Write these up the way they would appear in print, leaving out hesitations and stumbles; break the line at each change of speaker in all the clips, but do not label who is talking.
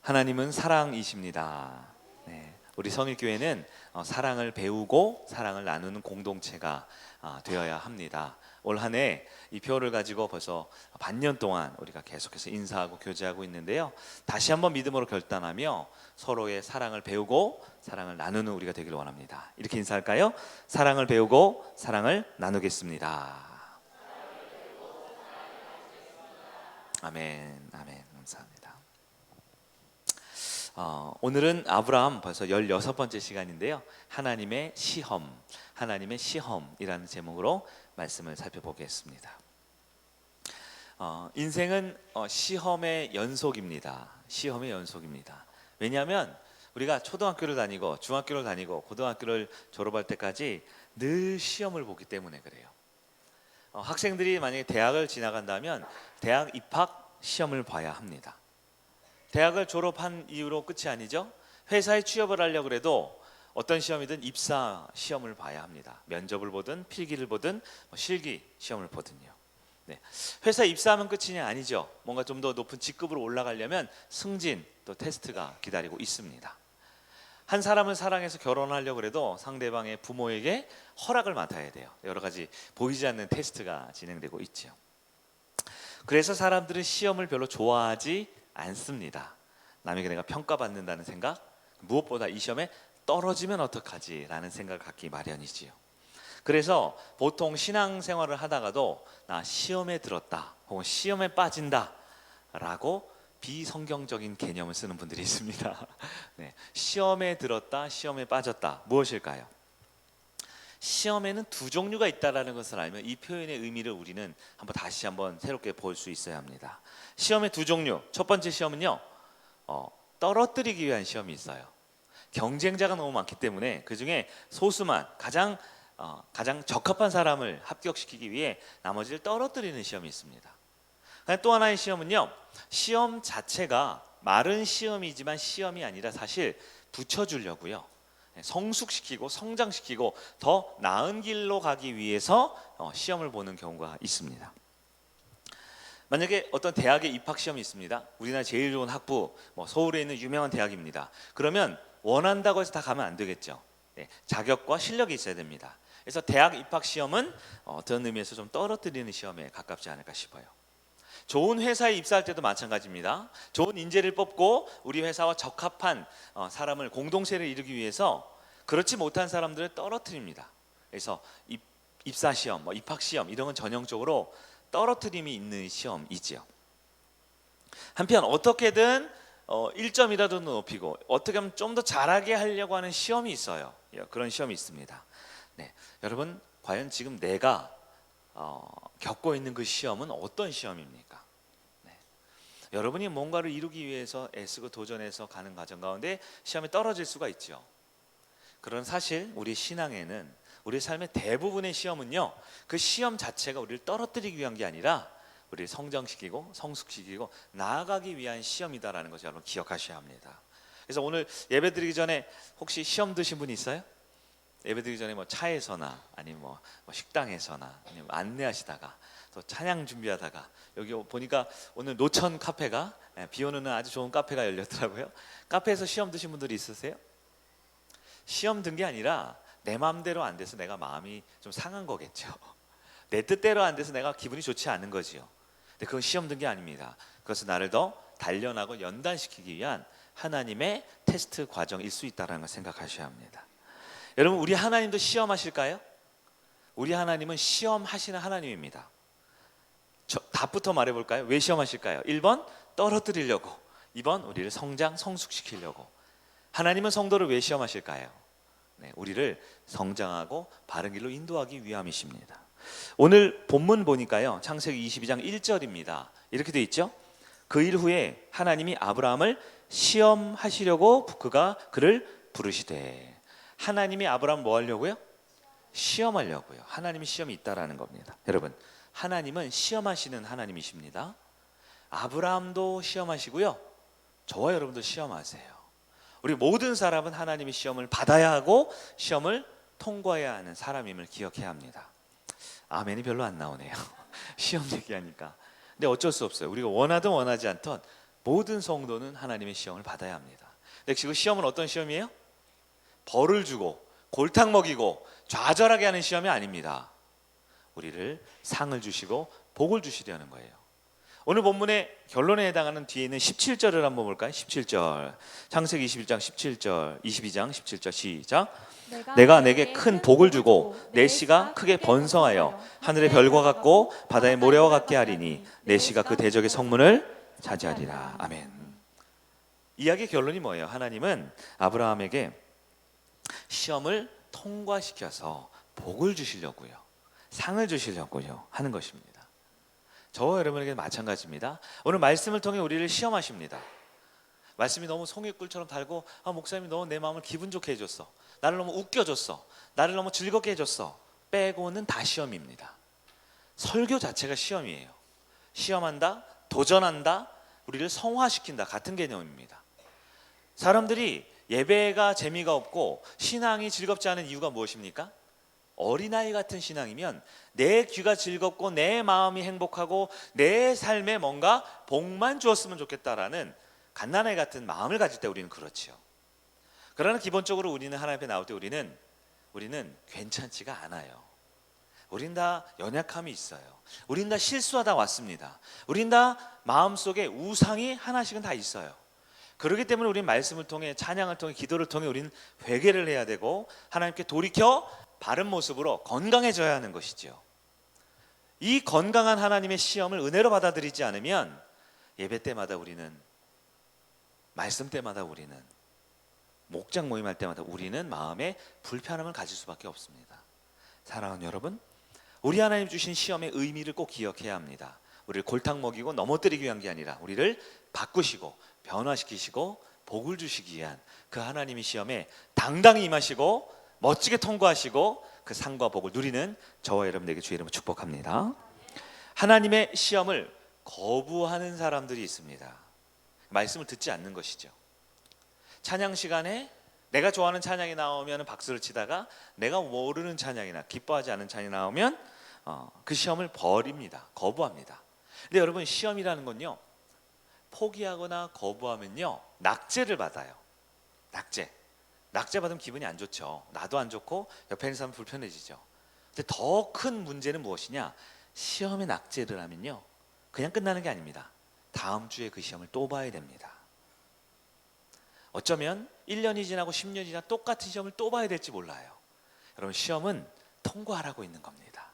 하나님은 사랑이십니다. 네, 우리 성일교회는 사랑을 배우고 사랑을 나누는 공동체가 되어야 합니다. 올 한 해 이 표를 가지고 벌써 반년 동안 우리가 계속해서 인사하고 교제하고 있는데요, 다시 한번 믿음으로 결단하며 서로의 사랑을 배우고 사랑을 나누는 우리가 되기를 원합니다. 이렇게 인사할까요? 사랑을 배우고 사랑을 나누겠습니다. 아멘, 아멘. 감사합니다. 오늘은 아브라함 벌써 16번째 시간인데요, 하나님의 시험이라는 제목으로 말씀을 살펴보겠습니다. 인생은 시험의 연속입니다. 왜냐하면 우리가 초등학교를 다니고 중학교를 다니고 고등학교를 졸업할 때까지 늘 시험을 보기 때문에 그래요. 학생들이 만약에 대학을 지나간다면 대학 입학 시험을 봐야 합니다. 대학을 졸업한 이후로 끝이 아니죠. 회사에 취업을 하려고 해도 어떤 시험이든 입사 시험을 봐야 합니다. 면접을 보든 필기를 보든 실기 시험을 보든요. 네. 회사 입사하면 끝이냐? 아니죠. 뭔가 좀 더 높은 직급으로 올라가려면 승진 또 테스트가 기다리고 있습니다. 한 사람을 사랑해서 결혼하려고 해도 상대방의 부모에게 허락을 맡아야 돼요. 여러 가지 보이지 않는 테스트가 진행되고 있죠. 그래서 사람들은 시험을 별로 좋아하지 않습니다. 남에게 내가 평가받는다는 생각, 무엇보다 이 시험에 떨어지면 어떡하지 라는 생각을 갖기 마련이지요. 그래서 보통 신앙생활을 하다가도 나 시험에 들었다 혹은 시험에 빠진다 라고 비성경적인 개념을 쓰는 분들이 있습니다. 네, 시험에 들었다, 시험에 빠졌다, 무엇일까요? 시험에는 두 종류가 있다는 것을 알면 이 표현의 의미를 우리는 다시 한번 새롭게 볼 수 있어야 합니다. 시험의 두 종류, 첫 번째 시험은요, 떨어뜨리기 위한 시험이 있어요. 경쟁자가 너무 많기 때문에 그 중에 소수만 가장 적합한 사람을 합격시키기 위해 나머지를 떨어뜨리는 시험이 있습니다. 또 하나의 시험은요, 시험 자체가 말은 시험이지만 시험이 아니라 사실 붙여주려고요, 성숙시키고 성장시키고 더 나은 길로 가기 위해서 시험을 보는 경우가 있습니다. 만약에 어떤 대학에 입학 시험이 있습니다. 우리나라 제일 좋은 학부, 서울에 있는 유명한 대학입니다. 그러면 원한다고 해서 다 가면 안 되겠죠. 네, 자격과 실력이 있어야 됩니다. 그래서 대학 입학 시험은 어떤 의미에서 좀 떨어뜨리는 시험에 가깝지 않을까 싶어요. 좋은 회사에 입사할 때도 마찬가지입니다. 좋은 인재를 뽑고 우리 회사와 적합한 사람을, 공동체를 이루기 위해서 그렇지 못한 사람들을 떨어뜨립니다. 그래서 입사 시험, 입학 시험 이런 건 전형적으로 떨어뜨림이 있는 시험이지요. 한편 어떻게든 1점이라도 높이고 어떻게 하면 좀 더 잘하게 하려고 하는 시험이 있어요. 그런 시험이 있습니다. 네, 여러분 과연 지금 내가 겪고 있는 그 시험은 어떤 시험입니까? 네. 여러분이 뭔가를 이루기 위해서 애쓰고 도전해서 가는 과정 가운데 시험에 떨어질 수가 있죠. 그런 사실 우리 신앙에는, 우리 삶의 대부분의 시험은요, 그 시험 자체가 우리를 떨어뜨리기 위한 게 아니라 우리를 성장시키고 성숙시키고 나아가기 위한 시험이다라는 것을 여러분 기억하셔야 합니다. 그래서 오늘 예배 드리기 전에 혹시 시험 드신 분 있어요? 예배 드리기 전에 차에서나 아니면 식당에서나 아니면 안내하시다가 또 찬양 준비하다가 여기 보니까 오늘 노천 카페가, 비 오는 날 아주 좋은 카페가 열렸더라고요. 카페에서 시험 드신 분들이 있으세요? 시험 든 게 아니라 내 마음대로 안 돼서 내가 마음이 좀 상한 거겠죠. 내 뜻대로 안 돼서 내가 기분이 좋지 않은 거지요. 근데 그건 시험 든 게 아닙니다. 그것은 나를 더 단련하고 연단시키기 위한 하나님의 테스트 과정일 수 있다는 걸 생각하셔야 합니다. 여러분, 우리 하나님도 시험하실까요? 우리 하나님은 시험하시는 하나님입니다. 답부터 말해볼까요? 왜 시험하실까요? 1번 떨어뜨리려고, 2번 우리를 성숙시키려고. 하나님은 성도를 왜 시험하실까요? 네, 우리를 성장하고 바른 길로 인도하기 위함이십니다. 오늘 본문 보니까요, 창세기 22장 1절입니다. 이렇게 돼 있죠. 그 일 후에 하나님이 아브라함을 시험하시려고 그를 부르시되. 하나님이 아브라함 뭐 하려고요? 시험하려고요. 하나님이 시험이 있다라는 겁니다. 여러분, 하나님은 시험하시는 하나님이십니다. 아브라함도 시험하시고요, 저와 여러분도 시험하세요. 우리 모든 사람은 하나님의 시험을 받아야 하고 시험을 통과해야 하는 사람임을 기억해야 합니다. 아멘이 별로 안 나오네요. 시험 얘기하니까. 근데 어쩔 수 없어요. 우리가 원하든 원하지 않든 모든 성도는 하나님의 시험을 받아야 합니다. 근데 그 시험은 어떤 시험이에요? 벌을 주고 골탕 먹이고 좌절하게 하는 시험이 아닙니다. 우리를 상을 주시고 복을 주시려는 거예요. 오늘 본문의 결론에 해당하는 뒤에 있는 17절을 한번 볼까요? 17절, 창세기 21장 17절, 22장 17절 시작. 내가 내게 큰 복을 주고 내 씨가 크게 번성하여 하늘의 별과 같고 바다의 모래와 같게 하리니 내 씨가 그 대적의 성문을 차지하리라. 아멘. 이야기의 결론이 뭐예요? 하나님은 아브라함에게 시험을 통과시켜서 복을 주시려고요, 상을 주시려고요 하는 것입니다. 저와 여러분에게 마찬가지입니다. 오늘 말씀을 통해 우리를 시험하십니다. 말씀이 너무 송이꿀처럼 달고, 목사님이 너무 내 마음을 기분 좋게 해줬어, 나를 너무 웃겨줬어, 나를 너무 즐겁게 해줬어, 빼고는 다 시험입니다. 설교 자체가 시험이에요. 시험한다, 도전한다, 우리를 성화시킨다, 같은 개념입니다. 사람들이 예배가 재미가 없고 신앙이 즐겁지 않은 이유가 무엇입니까? 어린아이 같은 신앙이면 내 귀가 즐겁고 내 마음이 행복하고 내 삶에 뭔가 복만 주었으면 좋겠다라는 갓난아이 같은 마음을 가질 때 우리는 그렇지요. 그러나 기본적으로 우리는 하나님 앞에 나올 때 우리는 괜찮지가 않아요. 우린 다 연약함이 있어요. 우린 다 실수하다 왔습니다. 우린 다 마음속에 우상이 하나씩은 다 있어요. 그렇기 때문에 우리는 말씀을 통해, 찬양을 통해, 기도를 통해 우리는 회개를 해야 되고 하나님께 돌이켜 바른 모습으로 건강해져야 하는 것이죠. 이 건강한 하나님의 시험을 은혜로 받아들이지 않으면 예배 때마다 우리는, 말씀 때마다 우리는, 목장 모임할 때마다 우리는 마음에 불편함을 가질 수밖에 없습니다. 사랑하는 여러분, 우리 하나님 주신 시험의 의미를 꼭 기억해야 합니다. 우리를 골탕 먹이고 넘어뜨리기 위한 게 아니라 우리를 바꾸시고 변화시키시고 복을 주시기 위한 그 하나님의 시험에 당당히 임하시고 멋지게 통과하시고 그 상과 복을 누리는 저와 여러분에게 주의 이름으로 축복합니다. 하나님의 시험을 거부하는 사람들이 있습니다. 말씀을 듣지 않는 것이죠. 찬양 시간에 내가 좋아하는 찬양이 나오면 박수를 치다가 내가 모르는 찬양이나 기뻐하지 않은 찬양이 나오면 그 시험을 버립니다. 거부합니다. 근데 여러분, 시험이라는 건요, 포기하거나 거부하면요 낙제를 받아요. 낙제 받으면 기분이 안 좋죠. 나도 안 좋고 옆에 있는 사람 불편해지죠. 근데 더 큰 문제는 무엇이냐? 시험에 낙제를 하면요 그냥 끝나는 게 아닙니다. 다음 주에 그 시험을 또 봐야 됩니다. 어쩌면 1년이 지나고 10년이 지나 똑같은 시험을 또 봐야 될지 몰라요. 여러분, 시험은 통과하라고 있는 겁니다.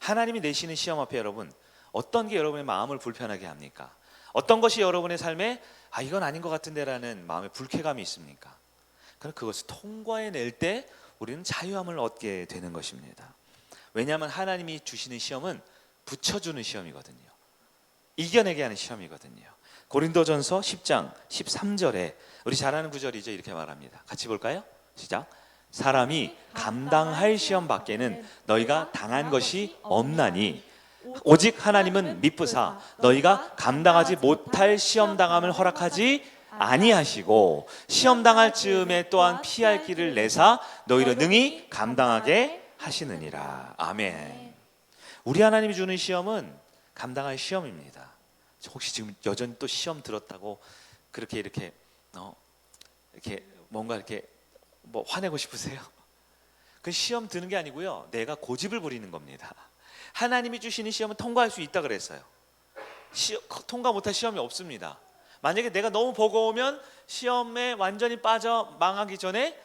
하나님이 내시는 시험 앞에 여러분, 어떤 게 여러분의 마음을 불편하게 합니까? 어떤 것이 여러분의 삶에 이건 아닌 것 같은데 라는 마음의 불쾌감이 있습니까? 그럼 그것을 통과해낼 때 우리는 자유함을 얻게 되는 것입니다. 왜냐하면 하나님이 주시는 시험은 붙여주는 시험이거든요. 이겨내게 하는 시험이거든요. 고린도전서 10장 13절에 우리 잘 아는 구절이죠. 이렇게 말합니다. 같이 볼까요? 시작. 사람이 감당할 시험 밖에는 너희가 당한 것이 없나니 오직 하나님은 미쁘사 너희가 감당하지 못할 시험 당함을 허락하지 아니하시고 시험 당할 즈음에 또한 피할 길을 내사 너희로 능히 감당하게 하시느니라. 아멘. 우리 하나님이 주는 시험은 감당할 시험입니다. 혹시 지금 여전히 또 시험 들었다고 그렇게 이렇게 뭔가 이렇게 뭐 화내고 싶으세요? 그 시험 드는 게 아니고요, 내가 고집을 부리는 겁니다. 하나님이 주시는 시험은 통과할 수 있다 그랬어요. 통과 못할 시험이 없습니다. 만약에 내가 너무 버거우면 시험에 완전히 빠져 망하기 전에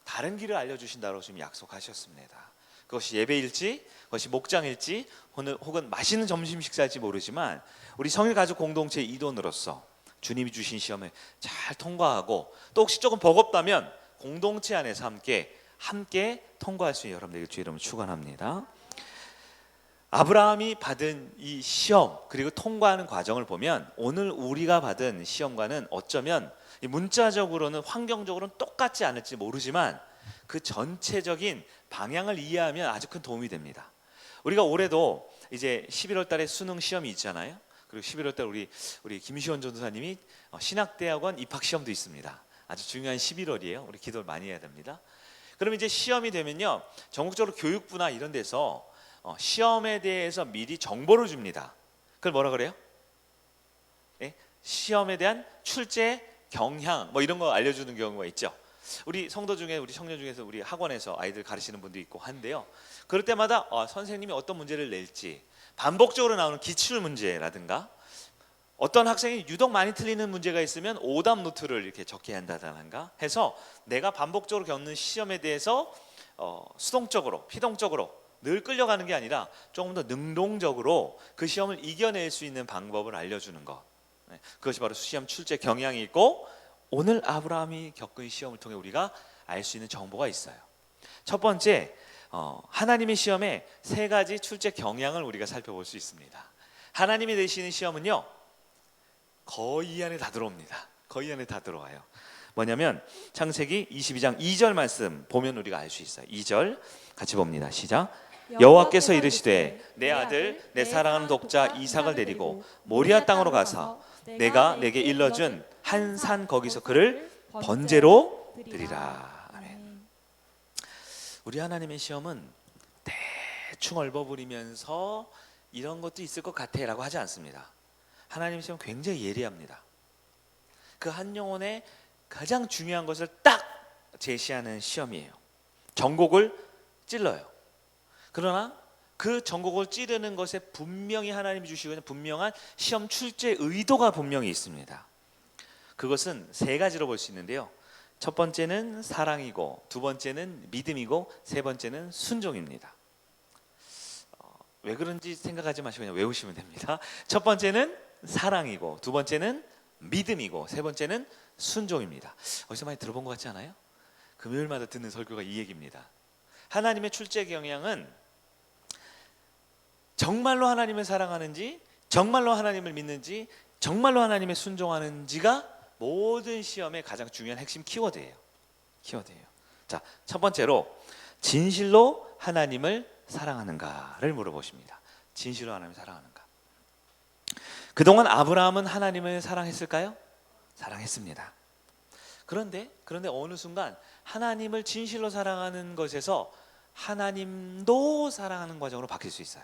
다른 길을 알려주신다고 지금 약속하셨습니다. 그것이 예배일지, 그것이 목장일지, 혹은 맛있는 점심 식사일지 모르지만 우리 성일 가족 공동체 이돈으로서 주님이 주신 시험에 잘 통과하고, 또 혹시 조금 버겁다면 공동체 안에서 함께 통과할 수 있는 여러분들에게 주의 이름을 축원합니다. 아브라함이 받은 이 시험 그리고 통과하는 과정을 보면 오늘 우리가 받은 시험과는 어쩌면 문자적으로는 환경적으로는 똑같지 않을지 모르지만 그 전체적인 방향을 이해하면 아주 큰 도움이 됩니다. 우리가 올해도 이제 11월 달에 수능 시험이 있잖아요. 그리고 11월 달 우리 김시원 전도사님이 신학대학원 입학 시험도 있습니다. 아주 중요한 11월이에요. 우리 기도를 많이 해야 됩니다. 그럼 이제 시험이 되면요, 전국적으로 교육부나 이런 데서 시험에 대해서 미리 정보를 줍니다. 그걸 뭐라 그래요? 예? 시험에 대한 출제 경향 뭐 이런 거 알려주는 경우가 있죠. 우리 성도 중에 우리 청년 중에서 우리 학원에서 아이들 가르치는 분도 있고 한데요. 그럴 때마다 선생님이 어떤 문제를 낼지 반복적으로 나오는 기출 문제라든가 어떤 학생이 유독 많이 틀리는 문제가 있으면 오답 노트를 이렇게 적게 한다든가 해서 내가 반복적으로 겪는 시험에 대해서 수동적으로 피동적으로 늘 끌려가는 게 아니라 조금 더 능동적으로 그 시험을 이겨낼 수 있는 방법을 알려주는 것. 그것이 바로 시험 출제 경향이 있고 오늘 아브라함이 겪은 시험을 통해 우리가 알 수 있는 정보가 있어요. 첫 번째, 하나님의 시험에 세 가지 출제 경향을 우리가 살펴볼 수 있습니다. 하나님이 내시는 시험은요 거의 이 안에 다 들어옵니다. 거의 안에 다 들어와요. 뭐냐면 창세기 22장 2절 말씀 보면 우리가 알 수 있어요. 2절 같이 봅니다. 시작. 여호와께서 이르시되 내 아들 내 사랑하는 독자 이삭을 데리고 모리아 땅으로 가서 내가 내게 일러준 한 산 거기서 그를 번제로 드리라. 아멘. 우리 하나님의 시험은 대충 얼버무리면서 이런 것도 있을 것 같아 라고 하지 않습니다. 하나님의 시험은 굉장히 예리합니다. 그 한 영혼의 가장 중요한 것을 딱 제시하는 시험이에요. 전곡을 찔러요. 그러나 그 전곡을 찌르는 것에 분명히 하나님이 주시고 있는 분명한 시험 출제 의도가 분명히 있습니다. 그것은 세 가지로 볼 수 있는데요. 첫 번째는 사랑이고 두 번째는 믿음이고 세 번째는 순종입니다. 왜 그런지 생각하지 마시고 그냥 외우시면 됩니다. 첫 번째는 사랑이고 두 번째는 믿음이고 세 번째는 순종입니다. 어디서 많이 들어본 것 같지 않아요? 금요일마다 듣는 설교가 이 얘기입니다. 하나님의 출제 경향은 정말로 하나님을 사랑하는지 정말로 하나님을 믿는지 정말로 하나님에 순종하는지가 모든 시험의 가장 중요한 핵심 키워드예요. 자, 첫 번째로 진실로 하나님을 사랑하는가를 물어보십니다. 진실로 하나님을 사랑하는가? 그동안 아브라함은 하나님을 사랑했을까요? 사랑했습니다. 그런데 어느 순간 하나님을 진실로 사랑하는 것에서 하나님도 사랑하는 과정으로 바뀔 수 있어요.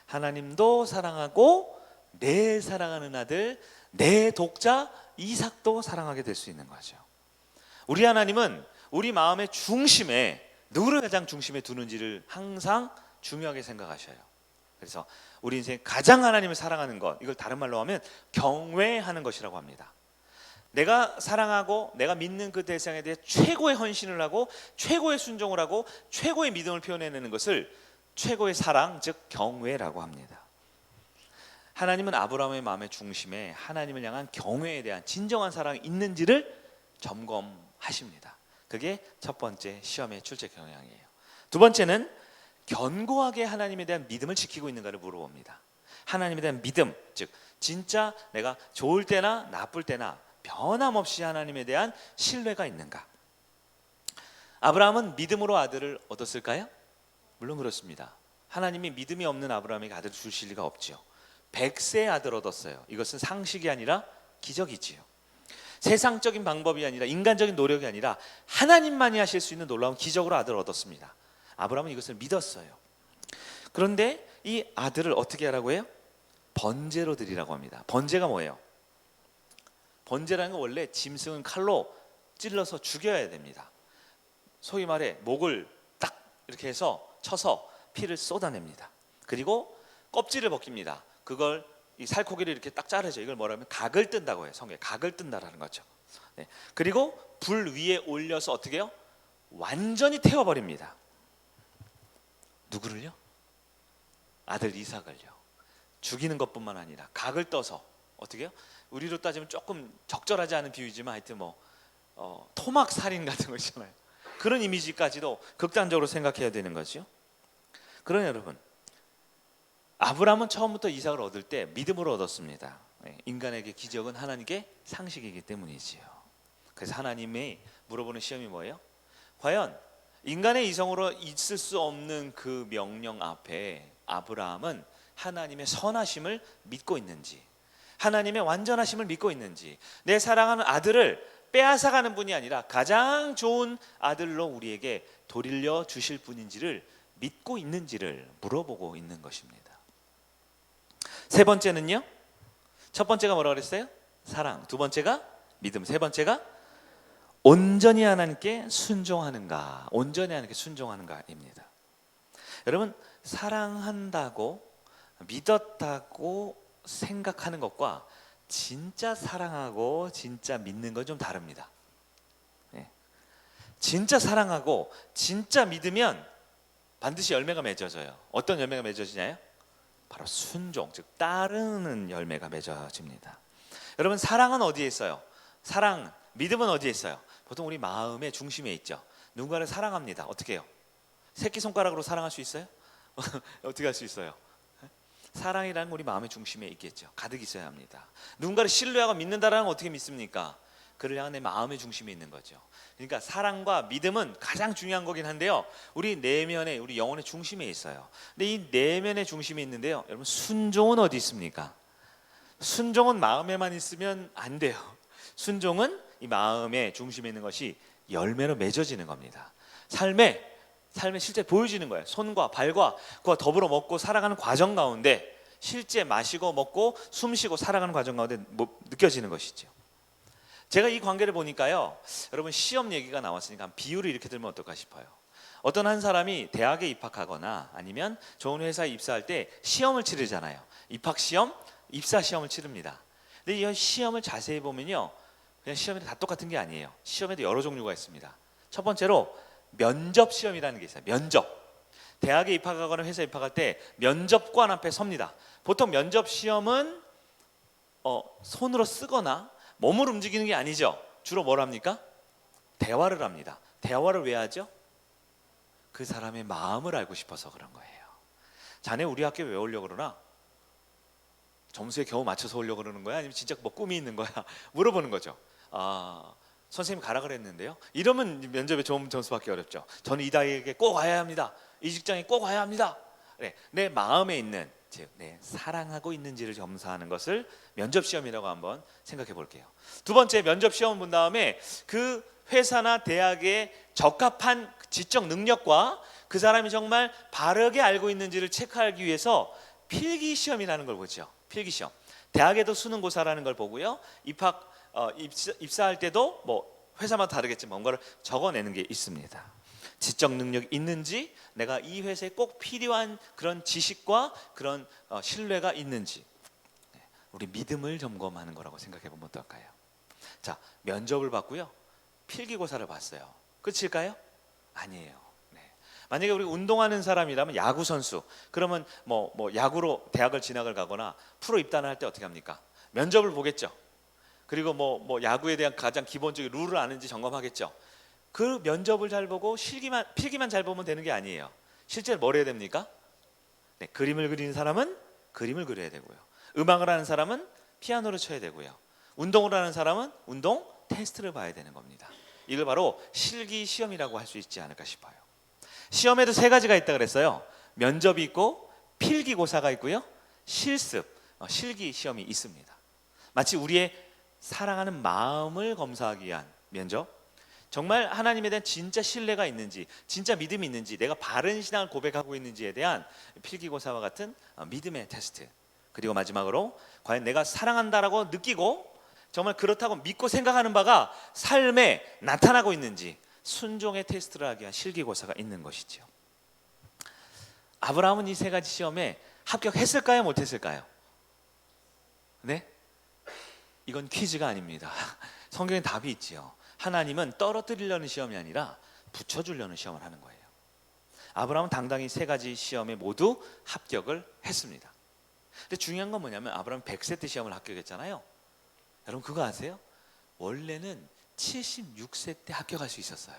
하나님도 사랑하고 내 사랑하는 아들, 내 독자 이삭도 사랑하게 될 수 있는 거죠. 우리 하나님은 우리 마음의 중심에 누구를 가장 중심에 두는지를 항상 중요하게 생각하셔요. 그래서 우리 인생 가장 하나님을 사랑하는 것, 이걸 다른 말로 하면 경외하는 것이라고 합니다. 내가 사랑하고 내가 믿는 그 대상에 대해 최고의 헌신을 하고 최고의 순종을 하고 최고의 믿음을 표현해내는 것을 최고의 사랑, 즉 경외라고 합니다. 하나님은 아브라함의 마음의 중심에 하나님을 향한 경외에 대한 진정한 사랑이 있는지를 점검하십니다. 그게 첫 번째 시험의 출제 경향이에요. 두 번째는 견고하게 하나님에 대한 믿음을 지키고 있는가를 물어봅니다. 하나님에 대한 믿음, 즉 진짜 내가 좋을 때나 나쁠 때나 변함없이 하나님에 대한 신뢰가 있는가. 아브라함은 믿음으로 아들을 얻었을까요? 물론 그렇습니다. 하나님이 믿음이 없는 아브라함에게 아들을 주실 리가 없지요. 100세의 아들 얻었어요. 이것은 상식이 아니라 기적이지요. 세상적인 방법이 아니라 인간적인 노력이 아니라 하나님만이 하실 수 있는 놀라운 기적으로 아들을 얻었습니다. 아브라함은 이것을 믿었어요. 그런데 이 아들을 어떻게 하라고 해요? 번제로 드리라고 합니다. 번제가 뭐예요? 번제라는 건 원래 짐승은 칼로 찔러서 죽여야 됩니다. 소위 말해 목을 딱 이렇게 해서 쳐서 피를 쏟아냅니다. 그리고 껍질을 벗깁니다. 그걸 이 살코기를 이렇게 딱 자르죠. 이걸 뭐라 하면 각을 뜬다고 해요. 성경에 각을 뜬다라는 거죠. 네. 그리고 불 위에 올려서 어떻게 해요? 완전히 태워버립니다. 누구를요? 아들 이삭을요. 죽이는 것뿐만 아니라 각을 떠서 어떻게 해요? 우리로 따지면 조금 적절하지 않은 비유지만 하여튼 토막 살인 같은 거 있잖아요. 그런 이미지까지도 극단적으로 생각해야 되는 거죠. 그러나 여러분, 아브라함은 처음부터 이삭을 얻을 때 믿음으로 얻었습니다. 인간에게 기적은 하나님께 상식이기 때문이지요. 그래서 하나님이 물어보는 시험이 뭐예요? 과연 인간의 이성으로 있을 수 없는 그 명령 앞에 아브라함은 하나님의 선하심을 믿고 있는지, 하나님의 완전하심을 믿고 있는지, 내 사랑하는 아들을 빼앗아가는 분이 아니라 가장 좋은 아들로 우리에게 돌려 주실 분인지를 믿고 있는지를 물어보고 있는 것입니다. 세 번째는요, 첫 번째가 뭐라고 그랬어요? 사랑, 두 번째가 믿음, 세 번째가 온전히 하나님께 순종하는가, 온전히 하나님께 순종하는가입니다. 여러분, 사랑한다고 믿었다고 생각하는 것과 진짜 사랑하고 진짜 믿는 건 좀 다릅니다. 네. 진짜 사랑하고 진짜 믿으면 반드시 열매가 맺어져요. 어떤 열매가 맺어지나요? 바로 순종, 즉 따르는 열매가 맺어집니다. 여러분, 사랑은 어디에 있어요? 사랑, 믿음은 어디에 있어요? 보통 우리 마음의 중심에 있죠. 누군가를 사랑합니다. 어떻게 해요? 새끼손가락으로 사랑할 수 있어요? 어떻게 할 수 있어요? 사랑이라는 우리 마음의 중심에 있겠죠. 가득 있어야 합니다. 누군가를 신뢰하고 믿는다라는 건 어떻게 믿습니까? 그를 향한 내 마음의 중심에 있는 거죠. 그러니까 사랑과 믿음은 가장 중요한 거긴 한데요, 우리 내면의, 우리 영혼의 중심에 있어요. 근데 이 내면의 중심에 있는데요, 여러분, 순종은 어디 있습니까? 순종은 마음에만 있으면 안 돼요. 순종은 이 마음의 중심에 있는 것이 열매로 맺어지는 겁니다. 삶에 실제 보여지는 거예요. 손과 발과 그와 더불어 먹고 살아가는 과정 가운데, 실제 마시고 먹고 숨쉬고 살아가는 과정 가운데 느껴지는 것이죠. 제가 이 관계를 보니까요, 여러분, 시험 얘기가 나왔으니까 비유를 이렇게 들면 어떨까 싶어요. 어떤 한 사람이 대학에 입학하거나 아니면 좋은 회사에 입사할 때 시험을 치르잖아요. 입학 시험, 입사 시험을 치릅니다. 근데 이 시험을 자세히 보면요, 그냥 시험이 다 똑같은 게 아니에요. 시험에도 여러 종류가 있습니다. 첫 번째로 면접 시험이라는 게 있어요. 면접. 대학에 입학하거나 회사에 입학할 때 면접관 앞에 섭니다. 보통 면접 시험은 손으로 쓰거나 몸을 움직이는 게 아니죠. 주로 뭘 합니까? 대화를 합니다. 대화를 왜 하죠? 그 사람의 마음을 알고 싶어서 그런 거예요. 자네 우리 학교에 왜 오려고 그러나? 점수에 겨우 맞춰서 오려고 그러는 거야? 아니면 진짜 뭐 꿈이 있는 거야? 물어보는 거죠. 선생님 가라 그랬는데요. 이러면 면접에 좋은 점수 받기 어렵죠. 저는 이 대학에 꼭 와야 합니다. 이 직장에 꼭 와야 합니다. 네, 내 마음에 있는, 즉 사랑하고 있는지를 검사하는 것을 면접 시험이라고 한번 생각해 볼게요. 두 번째, 면접 시험 본 다음에 그 회사나 대학에 적합한 지적 능력과 그 사람이 정말 바르게 알고 있는지를 체크하기 위해서 필기 시험이라는 걸 보죠. 필기 시험. 대학에도 수능고사라는 걸 보고요. 입사할 때도 뭐 회사마다 다르겠지만 뭔가를 적어내는 게 있습니다. 지적 능력이 있는지, 내가 이 회사에 꼭 필요한 그런 지식과 그런 신뢰가 있는지, 우리 믿음을 점검하는 거라고 생각해 보면 어떨까요? 자, 면접을 봤고요, 필기고사를 봤어요. 끝일까요? 아니에요. 만약에 우리 운동하는 사람이라면 야구 선수, 그러면 뭐 야구로 대학을 진학을 가거나 프로 입단을 할 때 어떻게 합니까? 면접을 보겠죠. 그리고 뭐 야구에 대한 가장 기본적인 룰을 아는지 점검하겠죠. 그 면접을 잘 보고 필기만 잘 보면 되는 게 아니에요. 실제로 뭘 해야 됩니까? 네, 그림을 그리는 사람은 그림을 그려야 되고요, 음악을 하는 사람은 피아노를 쳐야 되고요, 운동을 하는 사람은 운동 테스트를 봐야 되는 겁니다. 이걸 바로 실기 시험이라고 할 수 있지 않을까 싶어요. 시험에도 세 가지가 있다 그랬어요. 면접이 있고 필기고사가 있고요, 실습, 실기 시험이 있습니다. 마치 우리의 사랑하는 마음을 검사하기 위한 면접, 정말 하나님에 대한 진짜 신뢰가 있는지, 진짜 믿음이 있는지, 내가 바른 신앙을 고백하고 있는지에 대한 필기고사와 같은 믿음의 테스트, 그리고 마지막으로 과연 내가 사랑한다라고 느끼고 정말 그렇다고 믿고 생각하는 바가 삶에 나타나고 있는지 순종의 테스트를 하기 위한 실기고사가 있는 것이죠. 아브라함은 이 세 가지 시험에 합격했을까요? 못했을까요? 네? 이건 퀴즈가 아닙니다. 성경에 답이 있지요. 하나님은 떨어뜨리려는 시험이 아니라 붙여주려는 시험을 하는 거예요. 아브라함은 당당히 세 가지 시험에 모두 합격을 했습니다. 근데 중요한 건 뭐냐면 아브라함 100세 때 시험을 합격했잖아요. 여러분 그거 아세요? 원래는 76세 때 합격할 수 있었어요.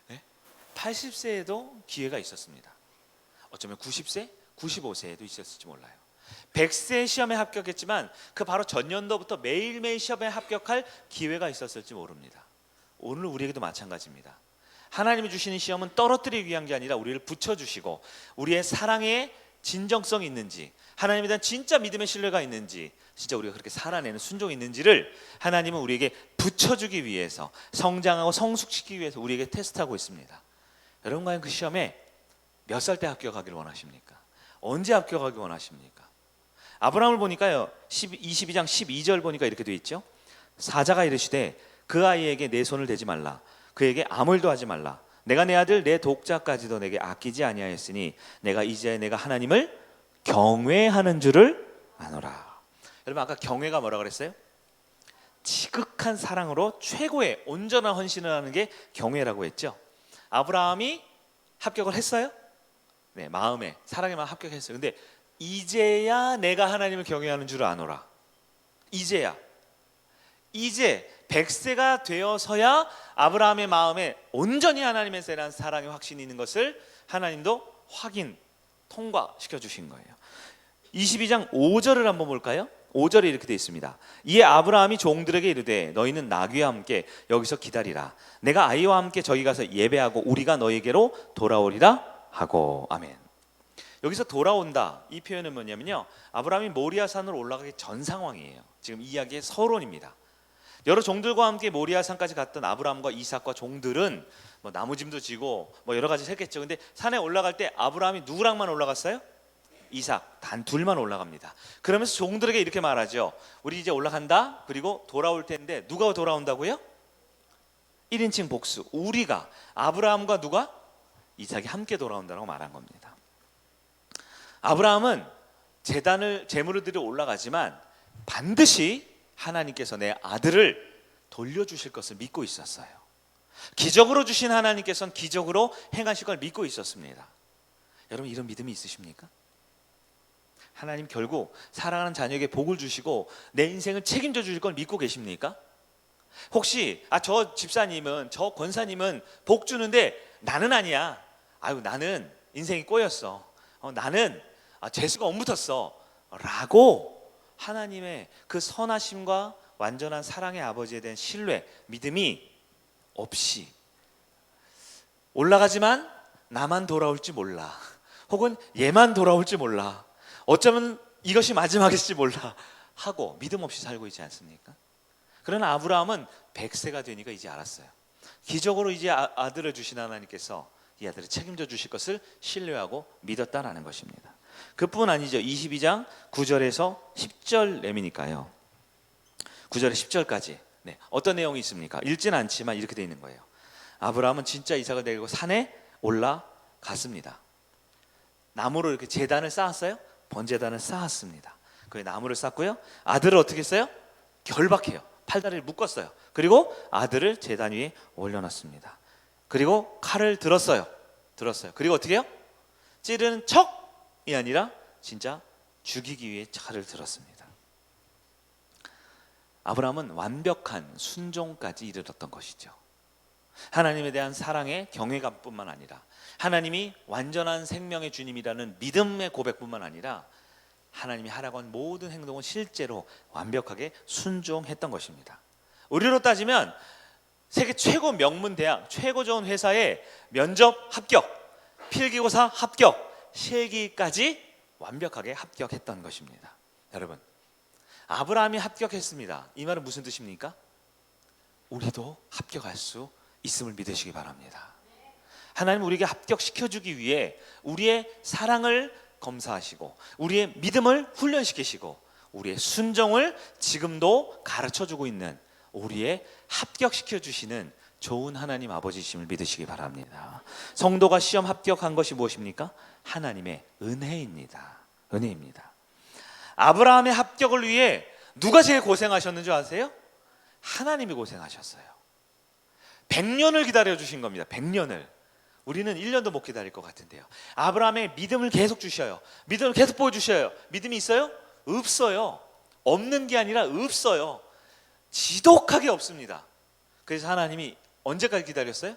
네? 80세에도 기회가 있었습니다. 어쩌면 90세, 95세에도 있었을지 몰라요. 100세 시험에 합격했지만 그 바로 전년도부터 매일매일 시험에 합격할 기회가 있었을지 모릅니다. 오늘 우리에게도 마찬가지입니다. 하나님이 주시는 시험은 떨어뜨리기 위한 게 아니라 우리를 붙여주시고, 우리의 사랑에 진정성이 있는지, 하나님에 대한 진짜 믿음의 신뢰가 있는지, 진짜 우리가 그렇게 살아내는 순종이 있는지를 하나님은 우리에게 붙여주기 위해서, 성장하고 성숙시키기 위해서 우리에게 테스트하고 있습니다. 여러분 과연 그 시험에 몇 살 때 합격하기를 원하십니까? 언제 합격하기 원하십니까? 아브라함을 보니까요 22장 12절 보니까 이렇게 되어 있죠. 사자가 이르시되 그 아이에게 내 손을 대지 말라. 그에게 아무 일도 하지 말라. 내가 내 아들 내 독자까지도 내게 아끼지 아니하였으니 내가 이제 내가 하나님을 경외하는 줄을 아노라. 여러분 아까 경외가 뭐라 그랬어요? 지극한 사랑으로 최고의 온전한 헌신을 하는 게 경외라고 했죠. 아브라함이 합격을 했어요? 네, 마음에 사랑에만 합격했어요. 근데 이제야 내가 하나님을 경외하는 줄 아노라. 이제야, 이제 100세가 되어서야 아브라함의 마음에 온전히 하나님에 대한 사랑의 확신이 있는 것을 하나님도 확인, 통과시켜 주신 거예요. 22장 5절을 한번 볼까요? 5절에 이렇게 되어 있습니다. 이에 아브라함이 종들에게 이르되 너희는 나귀와 함께 여기서 기다리라. 내가 아이와 함께 저기 가서 예배하고 우리가 너희에게로 돌아오리라 하고. 아멘. 여기서 돌아온다 이 표현은 뭐냐면요, 아브라함이 모리아산으로 올라가기 전 상황이에요. 지금 이야기의 서론입니다. 여러 종들과 함께 모리아산까지 갔던 아브라함과 이삭과 종들은 뭐 나무짐도 지고 뭐 여러 가지 했겠죠. 근데 산에 올라갈 때 아브라함이 누구랑만 올라갔어요? 이삭 단 둘만 올라갑니다. 그러면서 종들에게 이렇게 말하죠. 우리 이제 올라간다. 그리고 돌아올 텐데 누가 돌아온다고요? 1인칭 복수. 우리가, 아브라함과 누가? 이삭이 함께 돌아온다고 말한 겁니다. 아브라함은 제물을 드려 올라가지만 반드시 하나님께서 내 아들을 돌려주실 것을 믿고 있었어요. 기적으로 주신 하나님께서는 기적으로 행하실 걸 믿고 있었습니다. 여러분 이런 믿음이 있으십니까? 하나님 결국 사랑하는 자녀에게 복을 주시고 내 인생을 책임져 주실 걸 믿고 계십니까? 혹시 저 집사님은, 저 권사님은 복 주는데 나는 아니야. 아유 나는 인생이 꼬였어. 나는 재수가 엉붙었어 라고 하나님의 그 선하심과 완전한 사랑의 아버지에 대한 신뢰, 믿음이 없이 올라가지만 나만 돌아올지 몰라, 혹은 얘만 돌아올지 몰라, 어쩌면 이것이 마지막일지 몰라 하고 믿음 없이 살고 있지 않습니까? 그러나 아브라함은 100세가 되니까 이제 알았어요. 기적으로 이제 아들을 주신 하나님께서 이 아들을 책임져 주실 것을 신뢰하고 믿었다라는 것입니다. 그뿐 아니죠. 22장 9절에서 10절 내미니까요. 9절에 10절까지 어떤 내용이 있습니까? 읽지는 않지만 이렇게 되어 있는 거예요. 아브라함은 진짜 이삭을 데리고 산에 올라갔습니다. 나무로 이렇게 제단을 쌓았어요. 번제단을 쌓았습니다. 그 나무를 쌓고요, 아들을 어떻게 했어요? 결박해요. 팔다리를 묶었어요. 그리고 아들을 제단 위에 올려놨습니다. 그리고 칼을 들었어요. 그리고 어떻게 해요? 찌르는 척이 아니라 진짜 죽이기 위해 칼을 들었습니다. 아브라함은 완벽한 순종까지 이르렀던 것이죠. 하나님에 대한 사랑의 경외감뿐만 아니라 하나님이 완전한 생명의 주님이라는 믿음의 고백뿐만 아니라 하나님이 하라고 한 모든 행동은 실제로 완벽하게 순종했던 것입니다. 우리로 따지면 세계 최고 명문 대학, 최고 좋은 회사의 면접 합격, 필기고사 합격, 실기까지 완벽하게 합격했던 것입니다. 여러분, 아브라함이 합격했습니다. 이 말은 무슨 뜻입니까? 우리도 합격할 수 있음을 믿으시기 바랍니다. 하나님 우리에게 합격시켜주기 위해 우리의 사랑을 검사하시고 우리의 믿음을 훈련시키시고 우리의 순종을 지금도 가르쳐주고 있는, 우리의 합격시켜주시는 좋은 하나님 아버지심을 믿으시기 바랍니다. 성도가 시험 합격한 것이 무엇입니까? 하나님의 은혜입니다. 은혜입니다. 아브라함의 합격을 위해 누가 제일 고생하셨는 줄 아세요? 하나님이 고생하셨어요. 100년을 기다려주신 겁니다. 100년을. 우리는 1년도 못 기다릴 것 같은데요. 아브라함의 믿음을 계속 주셔요. 믿음을 계속 보여주셔요. 믿음이 있어요? 없어요. 없는 게 아니라 없어요. 지독하게 없습니다. 그래서 하나님이 언제까지 기다렸어요?